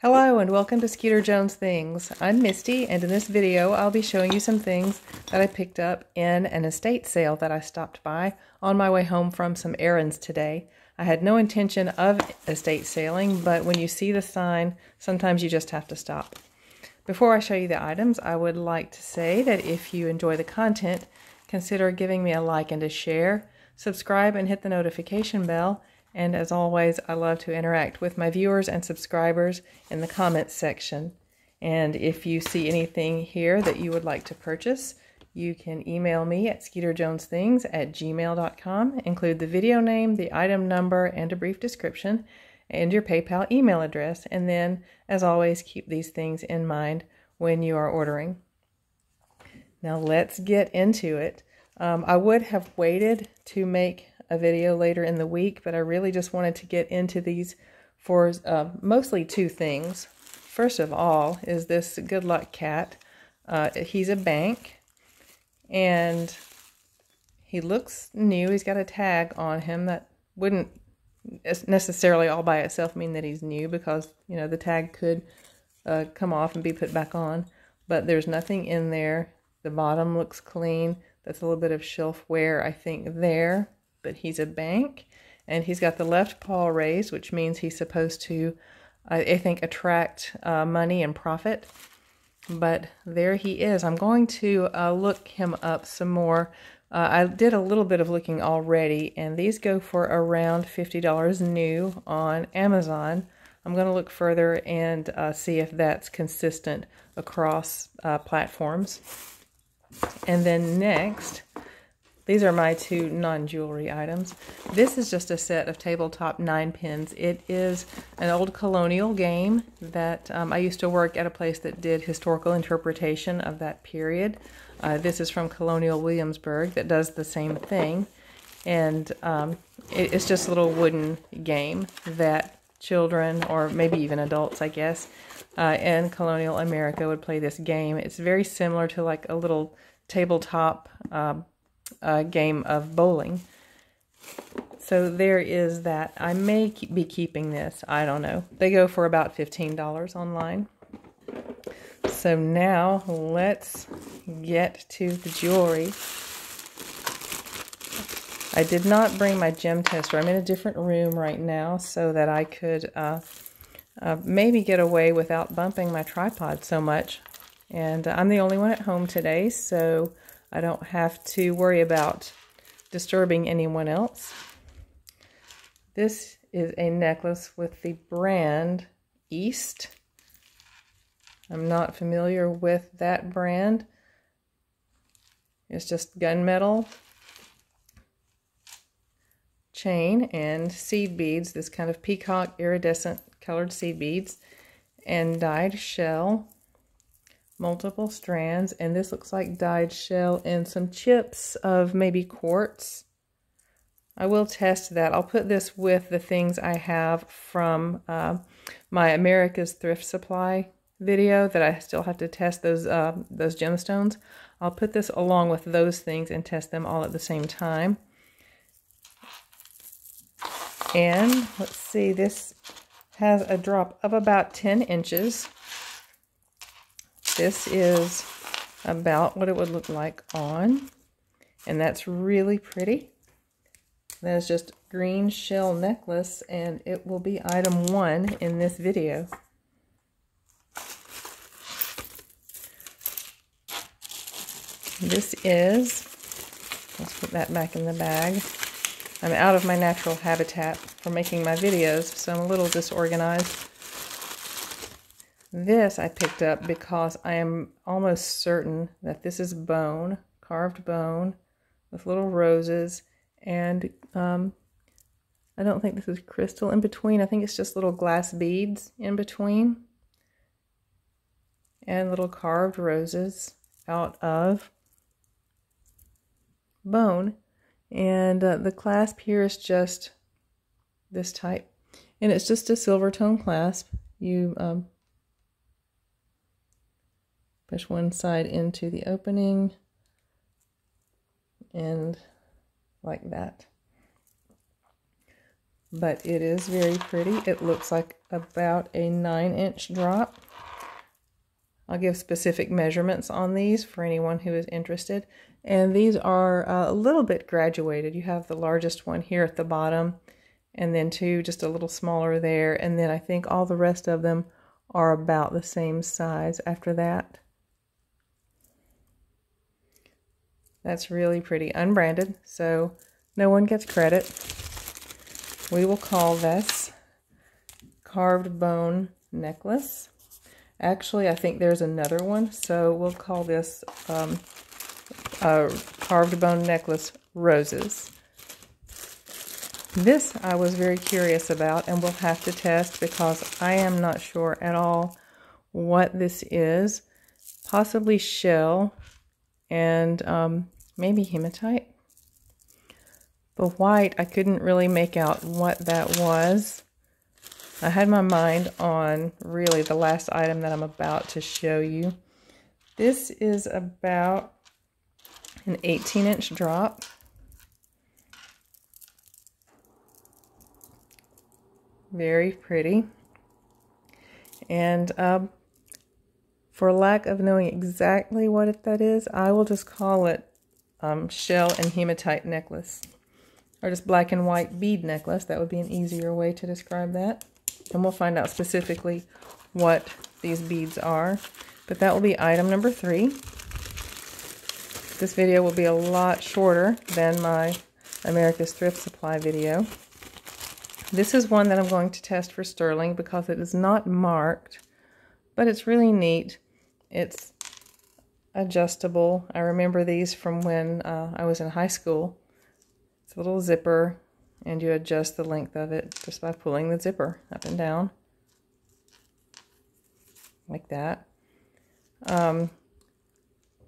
Hello and welcome to SkeeterJones Things. I'm Misty, and in this video I'll be showing you some things that I picked up in an estate sale that I stopped by on my way home from some errands today. I had no intention of estate sailing, but when you see the sign, sometimes you just have to stop. Before I show you the items, I would like to say that if you enjoy the content, consider giving me a like and a share, subscribe and hit the notification bell. And as always, I love to interact with my viewers and subscribers in the comments section. And if you see anything here that you would like to purchase, you can email me at SkeeterJonesThings@gmail.com. Include the video name, the item number, and a brief description, and your PayPal email address. And then, as always, keep these things in mind when you are ordering. Now let's get into it. I would have waited to make a video later in the week, but I really just wanted to get into these for mostly two things. First of all is this Good Luck cat. He's a bank, and he looks new. He's got a tag on him that wouldn't necessarily all by itself mean that he's new, because you know the tag could come off and be put back on, but there's nothing in there. The bottom looks clean. That's a little bit of shelf wear, I think, there. But he's a bank, and he's got the left paw raised, which means he's supposed to, I think, attract money and profit. But there he is. I'm going to look him up some more. I did a little bit of looking already, and these go for around $50 new on Amazon. I'm going to look further and see if that's consistent across platforms. And then next, these are my two non-jewelry items. This is just a set of tabletop 9-pins. It is an old colonial game that I used to work at a place that did historical interpretation of that period. This is from Colonial Williamsburg that does the same thing. And it's just a little wooden game that children, or maybe even adults, I guess, in colonial America would play this game. It's very similar to like a little tabletop game of bowling. So there is that. I may be keeping this. I don't know. They go for about $15 online. So now let's get to the jewelry. I did not bring my gem tester. I'm in a different room right now so that I could maybe get away without bumping my tripod so much. And I'm the only one at home today, so I don't have to worry about disturbing anyone else. This is a necklace with the brand East. I'm not familiar with that brand. It's just gunmetal chain and seed beads, this kind of peacock iridescent colored seed beads, and dyed shell. Multiple strands, and this looks like dyed shell and some chips of maybe quartz. I will test that. I'll put this with the things I have from my America's Thrift Supply video that I still have to test those gemstones. I'll put this along with those things and test them all at the same time. And let's see, this has a drop of about 10 inches. This is about what it would look like on, and that's really pretty. That is just green shell necklace, and it will be item 1 in this video. This is, let's put that back in the bag. I'm out of my natural habitat for making my videos, so I'm a little disorganized. This I picked up because I am almost certain that this is bone, carved bone, with little roses, and I don't think this is crystal in between. I think it's just little glass beads in between, and little carved roses out of bone. And the clasp here is just this type, and it's just a silver tone clasp. You push one side into the opening, and like that. but it is very pretty. It looks like about a 9-inch drop. I'll give specific measurements on these for anyone who is interested. And these are a little bit graduated. You have the largest one here at the bottom, and then two just a little smaller there, and then I think all the rest of them are about the same size after that. That's really pretty. Unbranded, so no one gets credit. We will call this carved bone necklace. Actually, I think there's another one, so we'll call this carved bone necklace roses. This I was very curious about, and we'll have to test because I am not sure at all what this is. Possibly shell and maybe hematite. The white, I couldn't really make out what that was. I had my mind on really the last item that I'm about to show you. This is about an 18-inch drop. Very pretty. And for lack of knowing exactly what that is, I will just call it shell and hematite necklace. Or just black and white bead necklace. That would be an easier way to describe that. And we'll find out specifically what these beads are. But that will be item number 3. This video will be a lot shorter than my America's Thrift Supply video. This is one that I'm going to test for sterling because it is not marked, but it's really neat. It's adjustable. I remember these from when I was in high school. It's a little zipper, and you adjust the length of it just by pulling the zipper up and down. Like that.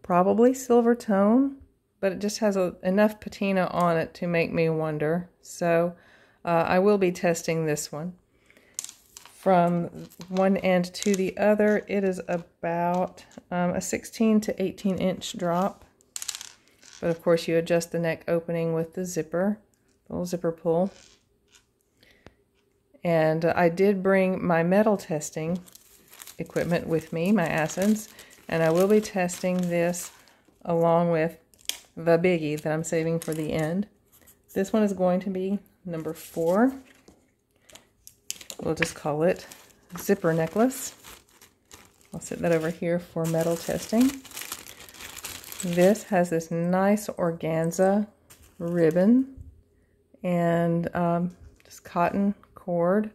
Probably silver tone, but it just has enough patina on it to make me wonder. So I will be testing this one. From one end to the other, it is about a 16 to 18-inch drop. But of course you adjust the neck opening with the zipper, the little zipper pull. And I did bring my metal testing equipment with me, my acids, and I will be testing this along with the biggie that I'm saving for the end. This one is going to be number 4. We'll just call it zipper necklace. I'll set that over here for metal testing. This has this nice organza ribbon and just cotton cord,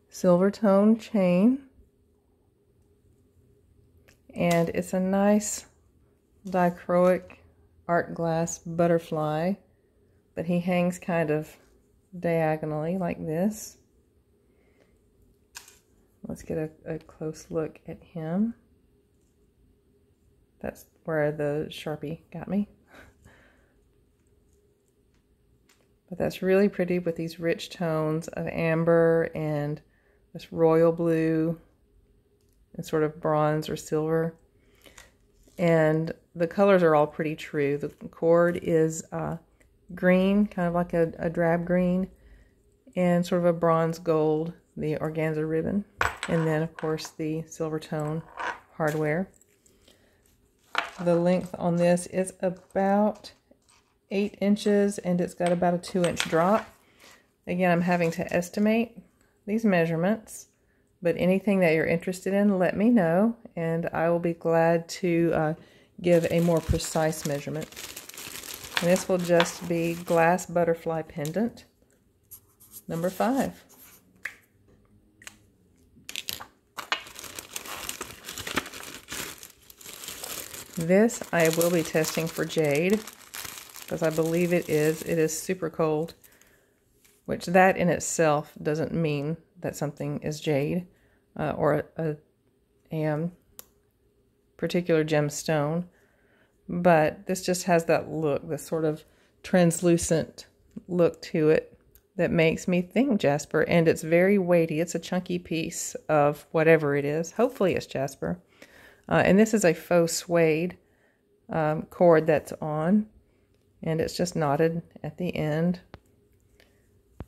silver tone chain, and it's a nice dichroic art glass butterfly, but he hangs kind of diagonally like this. Let's get a close look at him. That's where the Sharpie got me. But that's really pretty with these rich tones of amber and this royal blue and sort of bronze or silver. And the colors are all pretty true. The cord is green, kind of like a drab green, and sort of a bronze gold, the organza ribbon. And then, of course, the silver tone hardware. The length on this is about 8 inches, and it's got about a 2-inch drop. Again, I'm having to estimate these measurements, but anything that you're interested in, let me know, and I will be glad to give a more precise measurement. And this will just be glass butterfly pendant, number 5. This I will be testing for jade, because I believe it is. It is super cold, which that in itself doesn't mean that something is jade or a particular gemstone. But this just has that look, this sort of translucent look to it that makes me think jasper. And it's very weighty. It's a chunky piece of whatever it is. Hopefully it's jasper. And this is a faux suede cord that's on. And it's just knotted at the end.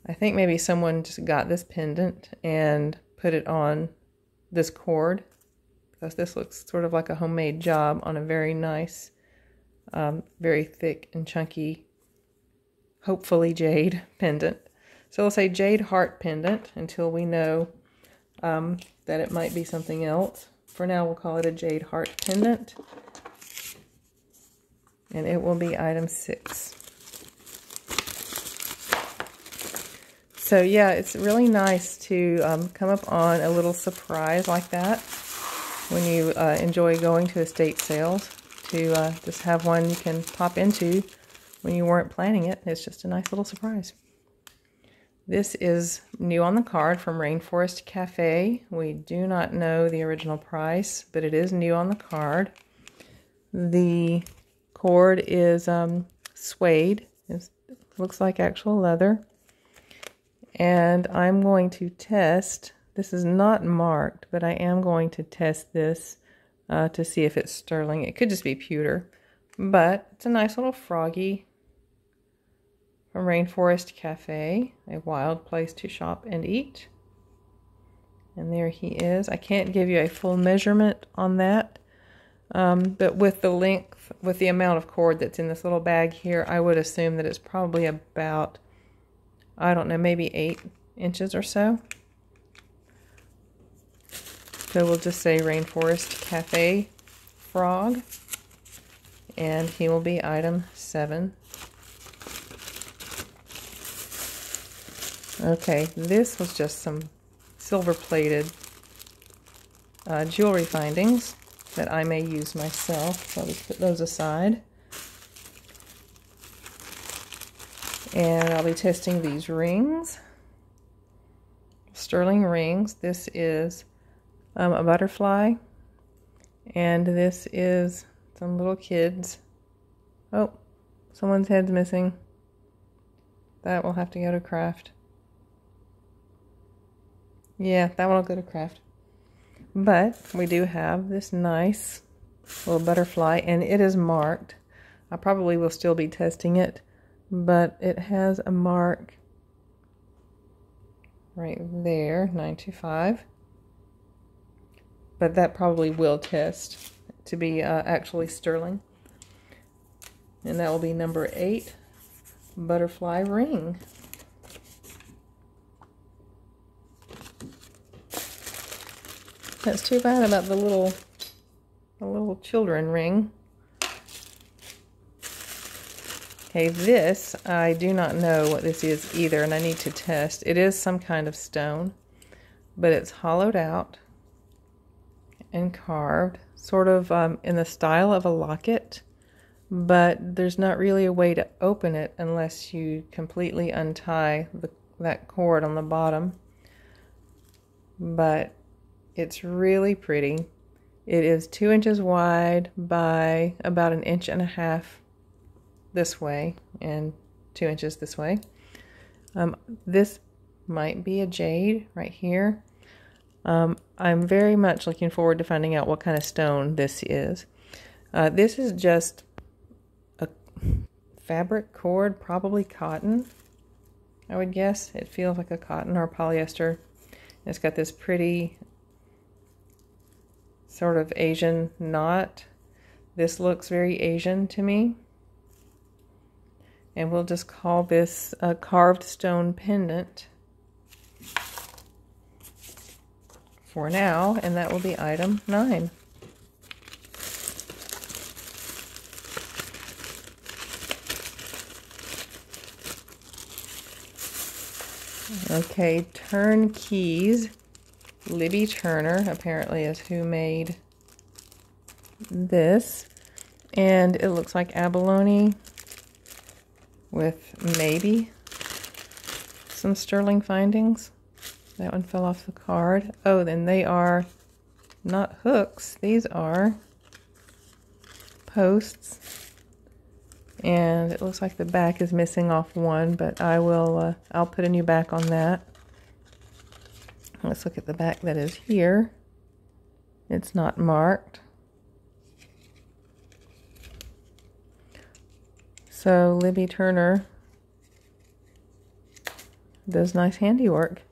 I think maybe someone just got this pendant and put it on this cord, because this looks sort of like a homemade job on a very nice, very thick and chunky, hopefully jade pendant. So we'll say jade heart pendant until we know that it might be something else. For now, we'll call it a jade heart pendant. And it will be item 6. So yeah, it's really nice to come up on a little surprise like that when you enjoy going to estate sales, to just have one you can pop into when you weren't planning it. It's just a nice little surprise. This is new on the card from Rainforest Cafe. We do not know the original price, but it is new on the card. The cord is suede. It looks like actual leather. And I'm going to test, this is not marked, but I am going to test this to see if it's sterling. It could just be pewter, but it's a nice little froggy from Rainforest Cafe, a wild place to shop and eat. And there he is. I can't give you a full measurement on that, but with the length, with the amount of cord that's in this little bag here, I would assume that it's probably about, I don't know, maybe 8 inches or so. So we'll just say Rainforest Cafe frog, and he will be item 7. Okay, this was just some silver-plated jewelry findings that I may use myself, so I'll just put those aside. And I'll be testing these rings, sterling rings. This is a butterfly, and this is some little kids. Oh, someone's head's missing. That will have to go to craft. Yeah, that one will go to craft. But we do have this nice little butterfly, and it is marked. I probably will still be testing it, but it has a mark right there, 925. But that probably will test to be actually sterling. And that will be number 8, butterfly ring. That's too bad about the little children ring. Okay, this, I do not know what this is either, and I need to test. It is some kind of stone, but it's hollowed out and carved, sort of in the style of a locket, but there's not really a way to open it unless you completely untie that cord on the bottom. But it's really pretty. It is 2 inches wide by about 1.5 inches this way and 2 inches this way. This might be a jade right here. I'm very much looking forward to finding out what kind of stone this is. This is just a fabric cord, probably cotton, I would guess. It feels like a cotton or polyester. It's got this pretty sort of Asian knot. This looks very Asian to me. And we'll just call this a carved stone pendant for now, and that will be item 9. Okay, turnkeys. Libby Turner apparently is who made this, and it looks like abalone with maybe some sterling findings. That one fell off the card. Oh, then they are not hooks, these are posts, and it looks like the back is missing off one, but I'll put a new back on that. Let's look at the back that is here. It's not marked. So Libby Turner does nice handiwork.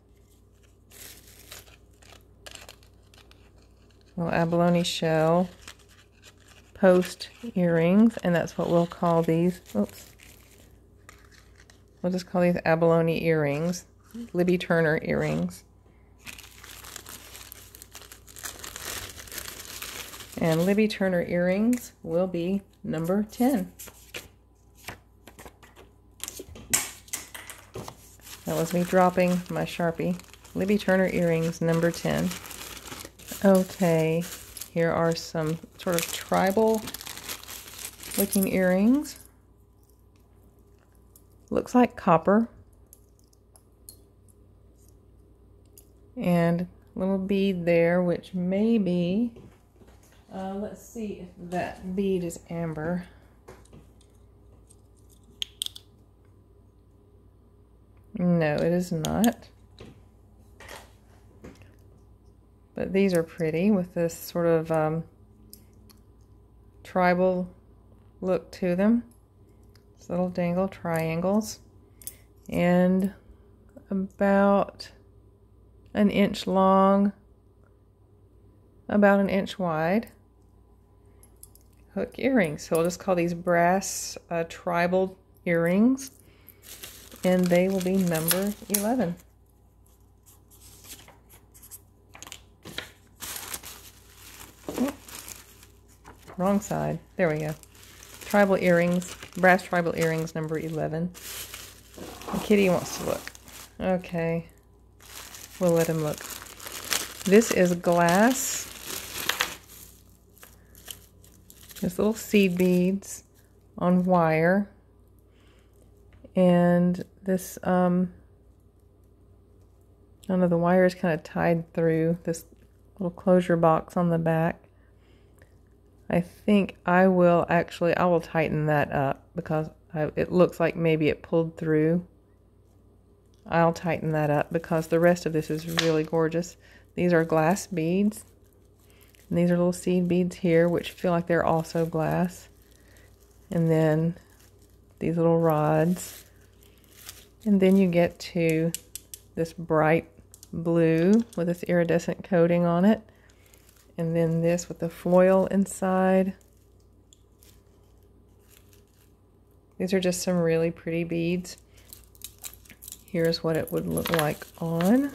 Little abalone shell post earrings, and that's what we'll call these. Oops. We'll just call these abalone earrings, Libby Turner earrings. And Libby Turner earrings will be number 10. That was me dropping my Sharpie. Libby Turner earrings, number 10. Okay, here are some sort of tribal looking earrings. Looks like copper. And a little bead there, which may be, let's see if that bead is amber. No, it is not. But these are pretty with this sort of tribal look to them. It's little dangle triangles. And about an inch long, about an inch wide. Hook earrings. So we'll just call these brass tribal earrings. And they will be number 11. Wrong side. There we go. Tribal earrings, brass tribal earrings, number 11. The kitty wants to look. Okay. We'll let him look. This is glass. Just little seed beads on wire. And this, I don't know, the wire is kind of tied through this little closure box on the back. I think I will tighten that up because it looks like maybe it pulled through. I'll tighten that up because the rest of this is really gorgeous. These are glass beads. And these are little seed beads here, which feel like they're also glass. And then these little rods. And then you get to this bright blue with this iridescent coating on it. And then this with the foil inside. These are just some really pretty beads. Here's what it would look like on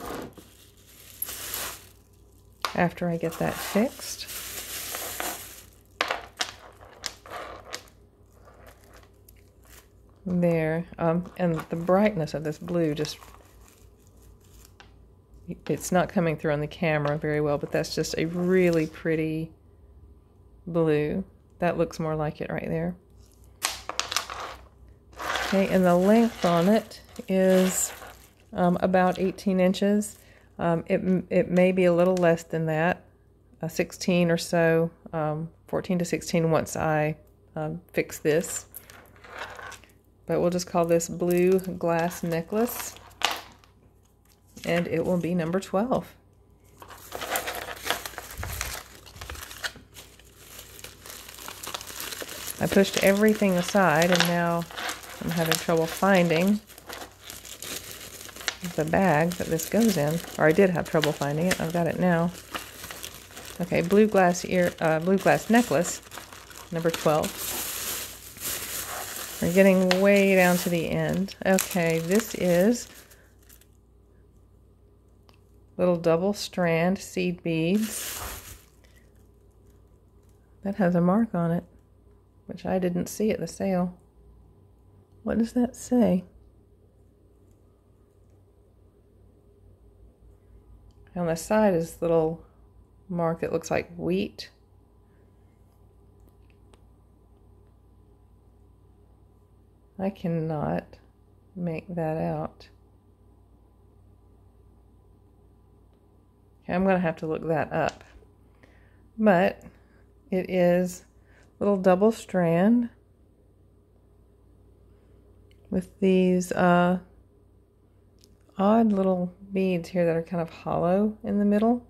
after I get that fixed. There, and the brightness of this blue just, it's not coming through on the camera very well, but that's just a really pretty blue. That looks more like it right there. Okay, and the length on it is about 18 inches. It may be a little less than that, 16 or so, 14 to 16 once I fix this. But we'll just call this blue glass necklace, and it will be number 12. I pushed everything aside, and now I'm having trouble finding the bag that this goes in. Or I did have trouble finding it. I've got it now. Okay, blue glass necklace, number 12. We're getting way down to the end. Okay, this is little double strand seed beads. That has a mark on it, which I didn't see at the sale. What does that say? On the side is this little mark that looks like wheat. I cannot make that out. Okay, I'm going to have to look that up. But it is a little double strand with these odd little beads here that are kind of hollow in the middle.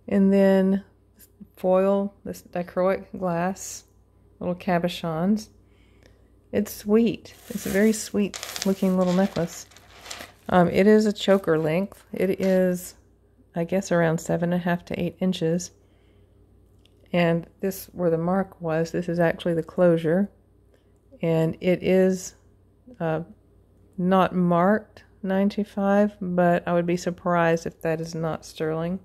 And then foil, this dichroic glass, little cabochons. It's sweet. It's a very sweet looking little necklace. It is a choker length. It is, I guess, around 7.5 to 8 inches. And this, where the mark was, this is actually the closure. And it is not marked 925, but I would be surprised if that is not sterling.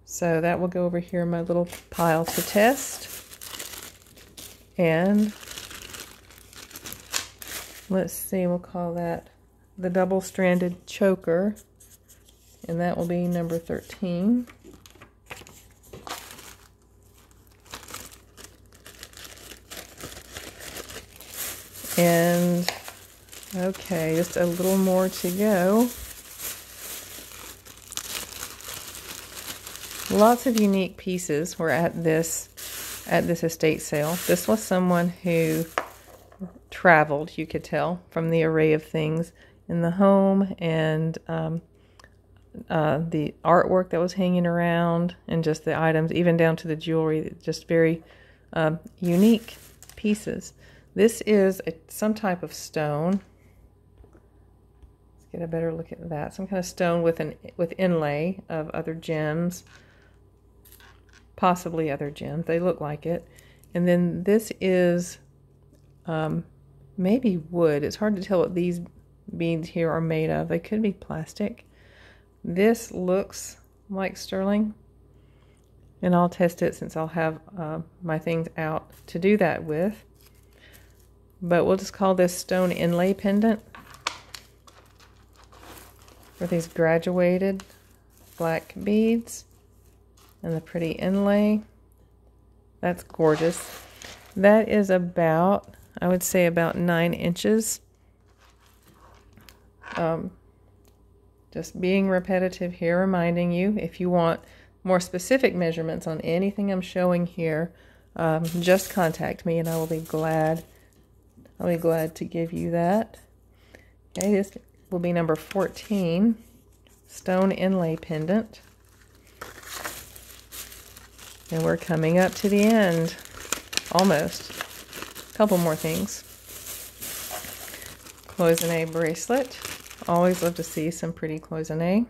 So that will go over here in my little pile to test. And let's see, we'll call that the double-stranded choker, and that will be number 13. And okay, just a little more to go. Lots of unique pieces were at this estate sale. This was someone who traveled, you could tell from the array of things in the home and the artwork that was hanging around and just the items, even down to the jewelry, just very unique pieces. This is some type of stone. Let's get a better look at that. Some kind of stone with inlay of other gems, possibly other gems. They look like it. And then this is maybe wood. It's hard to tell what these beads here are made of. They could be plastic. This looks like sterling, and I'll test it since I'll have my things out to do that with. But we'll just call this stone inlay pendant with these graduated black beads and the pretty inlay. That's gorgeous. That is about, I would say, about 9 inches. Just being repetitive here, reminding you, if you want more specific measurements on anything I'm showing here, just contact me and I will be glad to give you that. Okay, this will be number 14, stone inlay pendant. And we're coming up to the end, almost. A couple more things. Cloisonne bracelet. Always love to see some pretty cloisonne.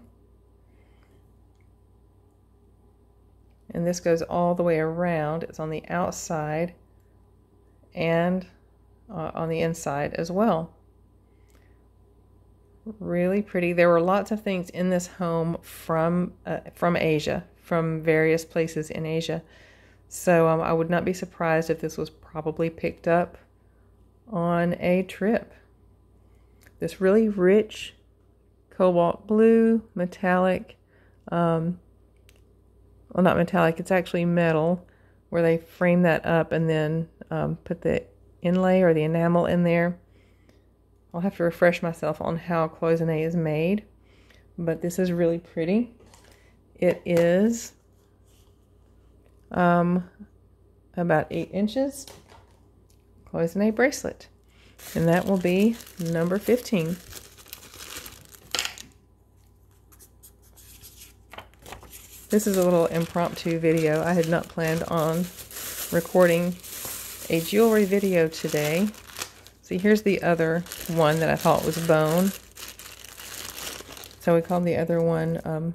And this goes all the way around. It's on the outside and on the inside as well. Really pretty. There were lots of things in this home from Asia, from various places in Asia. So I would not be surprised if this was probably picked up on a trip. This really rich cobalt blue, metallic, well, not metallic, it's actually metal, where they frame that up and then put the inlay or the enamel in there. I'll have to refresh myself on how cloisonne is made, but this is really pretty. It is about 8 inches cloisonne bracelet, and that will be number 15. This is a little impromptu video. I had not planned on recording a jewelry video today. See, here's the other one that I thought was bone. So we called the other one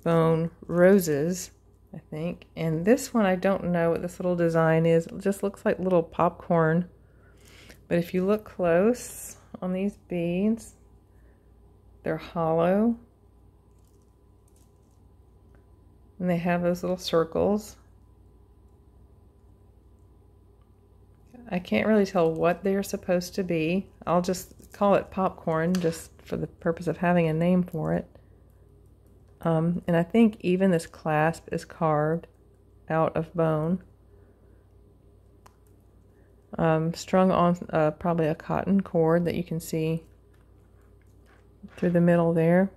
bone roses, I think. And this one, I don't know what this little design is. It just looks like little popcorn. But if you look close on these beads, they're hollow. And they have those little circles. I can't really tell what they're supposed to be. I'll just call it popcorn just for the purpose of having a name for it. And I think even this clasp is carved out of bone. Strung on probably a cotton cord that you can see through the middle there.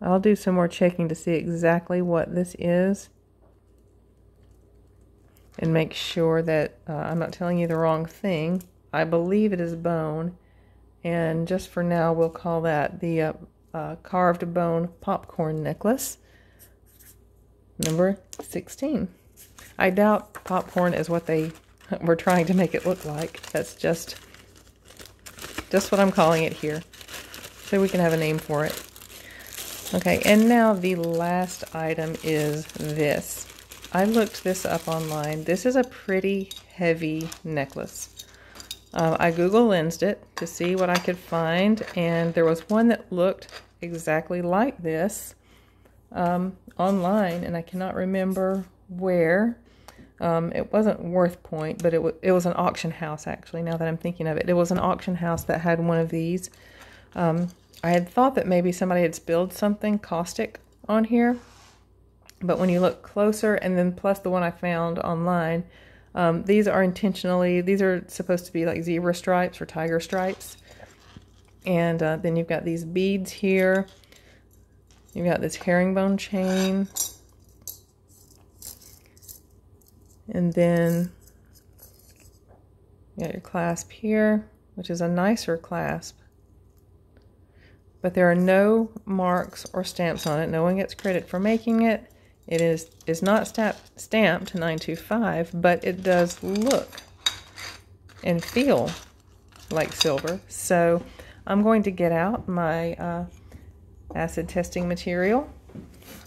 I'll do some more checking to see exactly what this is and make sure that I'm not telling you the wrong thing. I believe it is bone, and just for now we'll call that the carved bone popcorn necklace, number 16. I doubt popcorn is what they were trying to make it look like. That's just just what I'm calling it here, so we can have a name for it. Okay, and now the last item is this. I looked this up online. This is a pretty heavy necklace. I Google lensed it to see what I could find, and there was one that looked exactly like this online, and I cannot remember where. It wasn't Worth Point, but it was an auction house, actually, now that I'm thinking of it. It was an auction house that had one of these. I had thought that maybe somebody had spilled something caustic on here, but when you look closer, and then plus the one I found online, these are supposed to be like zebra stripes or tiger stripes. And then you've got these beads here. You've got this herringbone chain. And then you got your clasp here, which is a nicer clasp. But there are no marks or stamps on it. No one gets credit for making it. It is not stamped 925, but it does look and feel like silver. So I'm going to get out my acid testing material,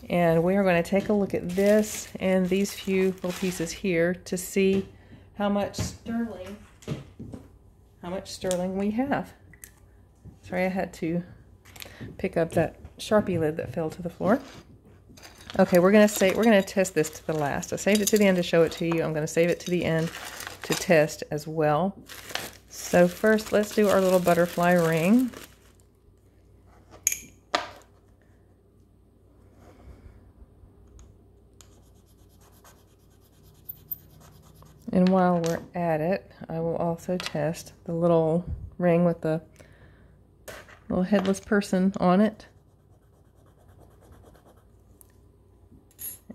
and we are going to take a look at this and these few little pieces here to see how much sterling we have. Sorry, I had to pick up that Sharpie lid that fell to the floor. Okay, we're going to test this to the last. I saved it to the end to show it to you. I'm going to save it to the end to test as well. So first, let's do our little butterfly ring. And while we're at it, I will also test the little ring with the little headless person on it.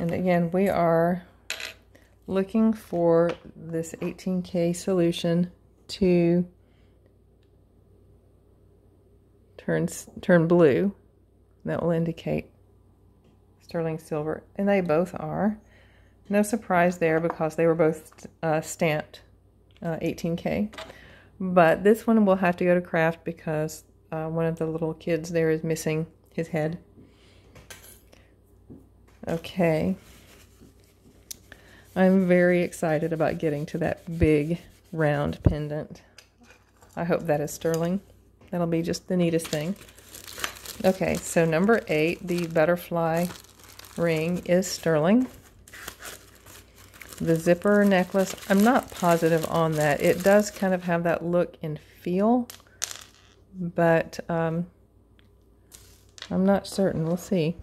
And again, we are looking for this 18K solution to turn blue. That will indicate sterling silver, and they both are. No surprise there because they were both stamped 18K. But this one will have to go to craft because one of the little kids there is missing his head. Okay. I'm very excited about getting to that big round pendant. I hope that is sterling. That'll be just the neatest thing. Okay, so number 8, the butterfly ring is sterling. The zipper necklace, I'm not positive on that. It does kind of have that look and feel, but I'm not certain. We'll see.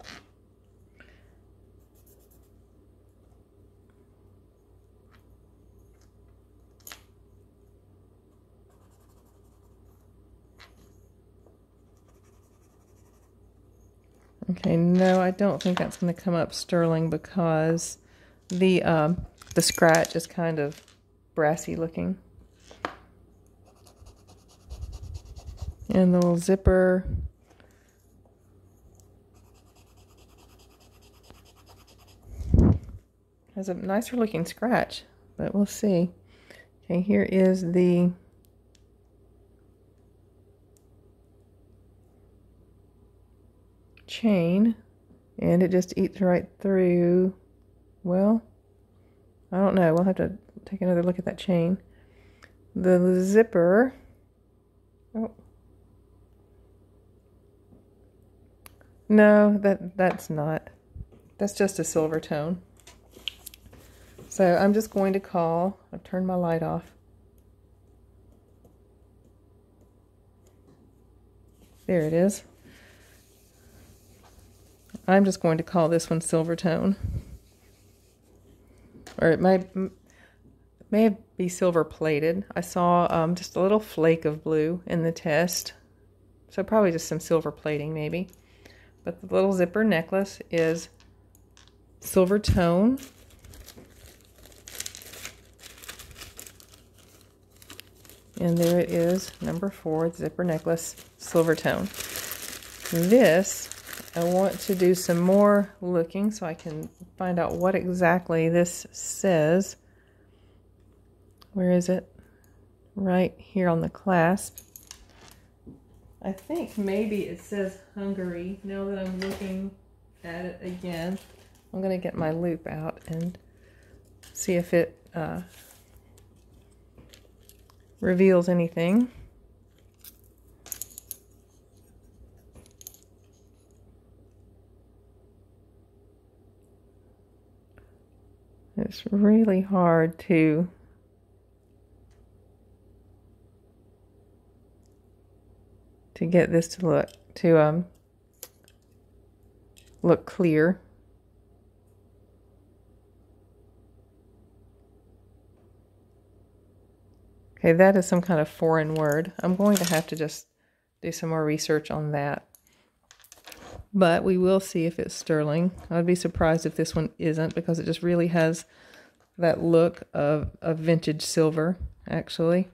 Okay, no, I don't think that's going to come up sterling because the scratch is kind of brassy looking. And the little zipper has a nicer looking scratch, but we'll see. Okay, here is the chain, and it just eats right through. Well, I don't know. We'll have to take another look at that chain. The zipper. Oh. No, that's not. That's just a silver tone. So I'm just going to call. I've turned my light off. There it is. I'm just going to call this one silver tone. Or it may be silver plated. I saw just a little flake of blue in the test. So probably just some silver plating maybe. But the little zipper necklace is silver tone. And there it is, number 4, the zipper necklace, silver tone. This, I want to do some more looking so I can find out what exactly this says. Where is it? Right here on the clasp. I think maybe it says Hungary. Now that I'm looking at it again, I'm going to get my loop out and see if it reveals anything. It's really hard to get this to look clear. Okay, that is some kind of foreign word. I'm going to have to just do some more research on that. But we will see if it's sterling. I'd be surprised if this one isn't, because it just really has that look of vintage silver, actually.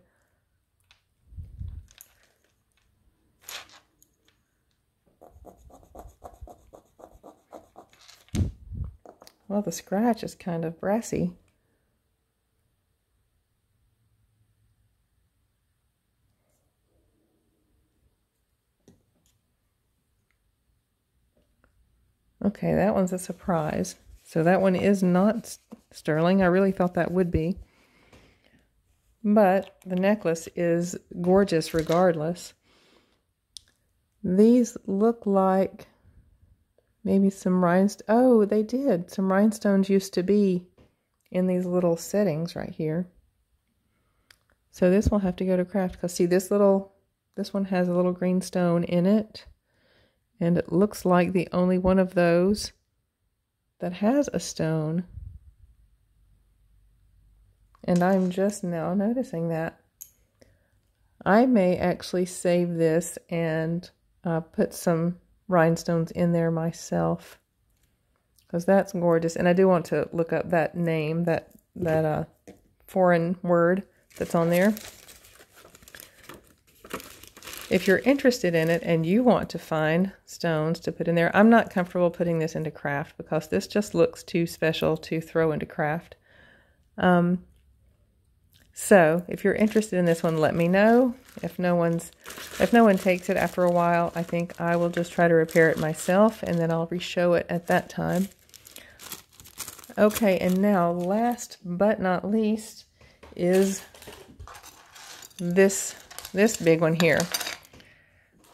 Well, the scratch is kind of brassy. Okay, that one's a surprise. So that one is not sterling. I really thought that would be. But the necklace is gorgeous regardless. These look like maybe some rhinestones. Oh, they did. Some rhinestones used to be in these little settings right here. So this will have to go to craft, because see, this one has a little green stone in it. And it looks like the only one of those that has a stone. And I'm just now noticing that. I may actually save this and put some rhinestones in there myself, because that's gorgeous. And I do want to look up that name, that foreign word that's on there. If you're interested in it and you want to find stones to put in there, I'm not comfortable putting this into craft because this just looks too special to throw into craft. So if you're interested in this one, let me know. If no one takes it after a while, I think I will just try to repair it myself, and then I'll re-show it at that time. Okay, and now last but not least is this big one here.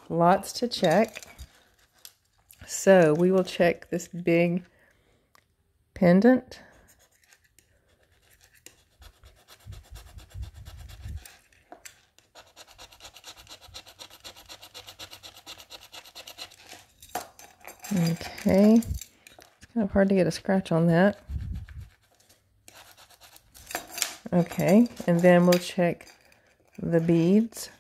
Lots to check. So we will check this big pendant. Okay, it's kind of hard to get a scratch on that. Okay, and then we'll check the beads.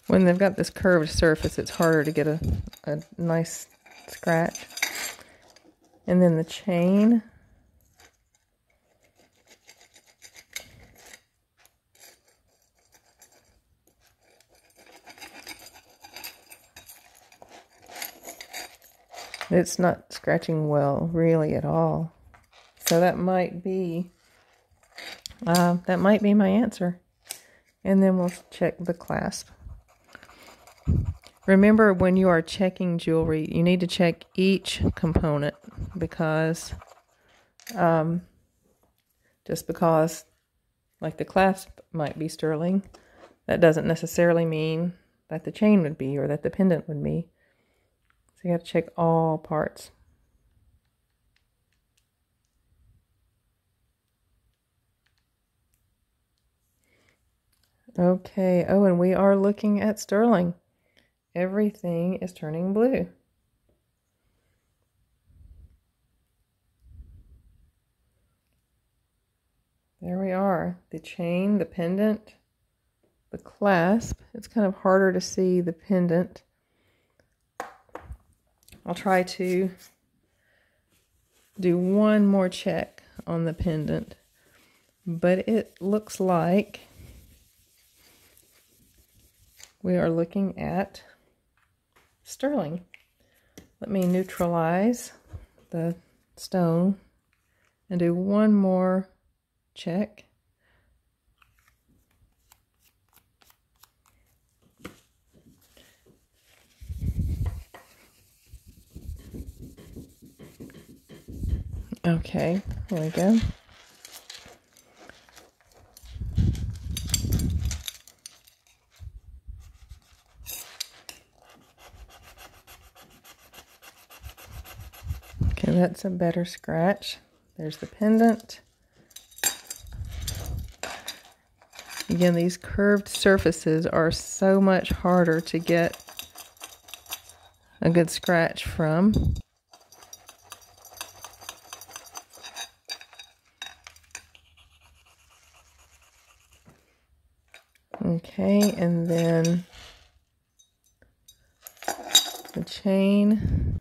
When they've got this curved surface, it's harder to get a nice scratch. And then the chain. It's not scratching well, really, at all. So that might be my answer. And then we'll check the clasp. Remember, when you are checking jewelry, you need to check each component, because just because like the clasp might be sterling, that doesn't necessarily mean that the chain would be, or that the pendant would be. So you have to check all parts. Okay, oh, and we are looking at sterling. Everything is turning blue. There we are. The chain, the pendant, the clasp. It's kind of harder to see the pendant. I'll try to do one more check on the pendant, but it looks like we are looking at sterling. Let me neutralize the stone and do one more check. Okay, there we go. Okay, that's a better scratch. There's the pendant. Again, these curved surfaces are so much harder to get a good scratch from. Okay, and then the chain.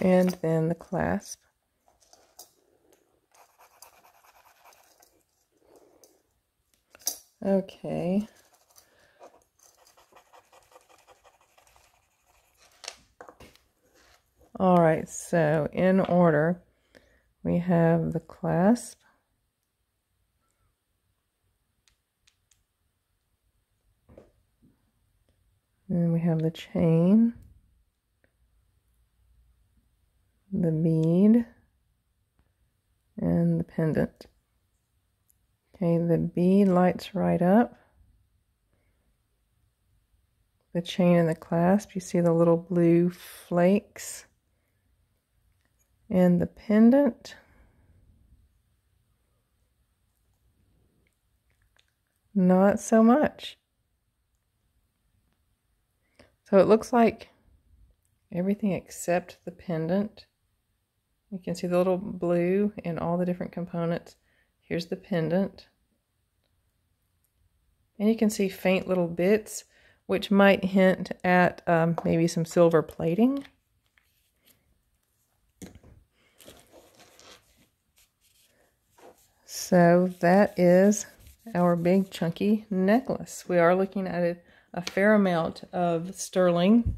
And then the clasp. Okay. All right, so in order, we have the clasp. And then we have the chain, the bead, and the pendant. Okay, the bead lights right up. The chain and the clasp, you see the little blue flakes. And the pendant, not so much. So it looks like everything except the pendant. You can see the little blue in all the different components. Here's the pendant. And you can see faint little bits, which might hint at maybe some silver plating. So that is our big chunky necklace. We are looking at a fair amount of sterling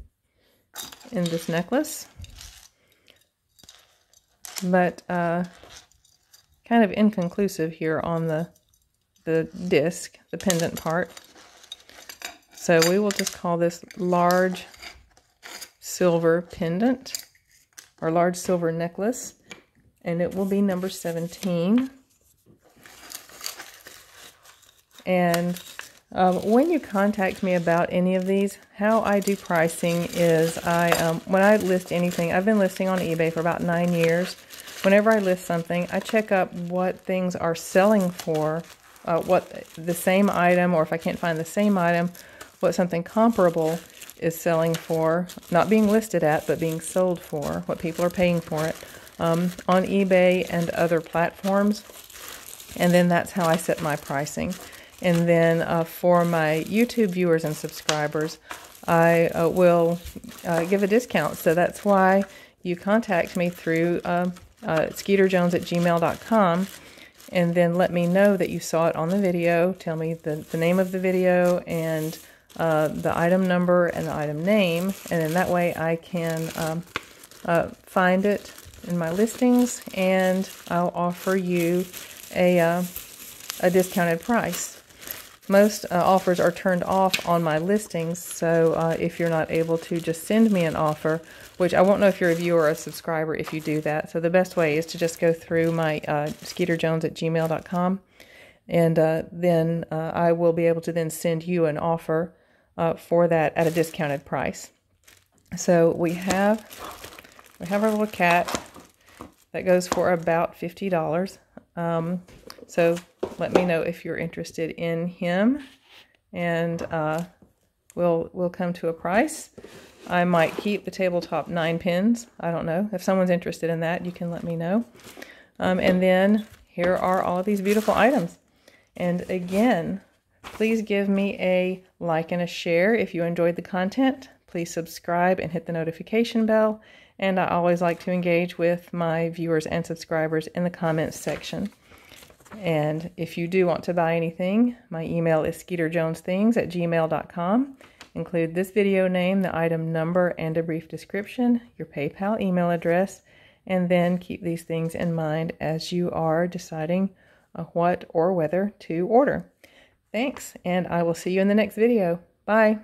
in this necklace, but kind of inconclusive here on the disc, the pendant part. So we will just call this large silver pendant or large silver necklace, and it will be number 17. And when you contact me about any of these, how I do pricing is when I list anything, I've been listing on eBay for about 9 years. Whenever I list something, I check up what things are selling for, what the same item, or if I can't find the same item, what something comparable is selling for, not being listed at, but being sold for, what people are paying for it, on eBay and other platforms. And then that's how I set my pricing. And then for my YouTube viewers and subscribers, I will give a discount. So that's why you contact me through SkeeterJones@gmail.com, and then let me know that you saw it on the video. Tell me the name of the video and the item number and the item name, and then that way I can find it in my listings, and I'll offer you a discounted price. Most offers are turned off on my listings, so if you're not able to just send me an offer, which I won't know if you're a viewer or a subscriber if you do that. So the best way is to just go through my SkeeterJones@gmail.com, and then I will be able to then send you an offer for that at a discounted price. So we have our little cat that goes for about $50. So let me know if you're interested in him, and we'll come to a price. I might keep the tabletop 9 pins. I don't know. If someone's interested in that, you can let me know. And then here are all of these beautiful items. And again, please give me a like and a share if you enjoyed the content. Please subscribe and hit the notification bell. And I always like to engage with my viewers and subscribers in the comments section. And if you do want to buy anything, my email is SkeeterJonesThings@gmail.com. Include this video name, the item number, and a brief description, your PayPal email address, and then keep these things in mind as you are deciding what or whether to order. Thanks, and I will see you in the next video. Bye.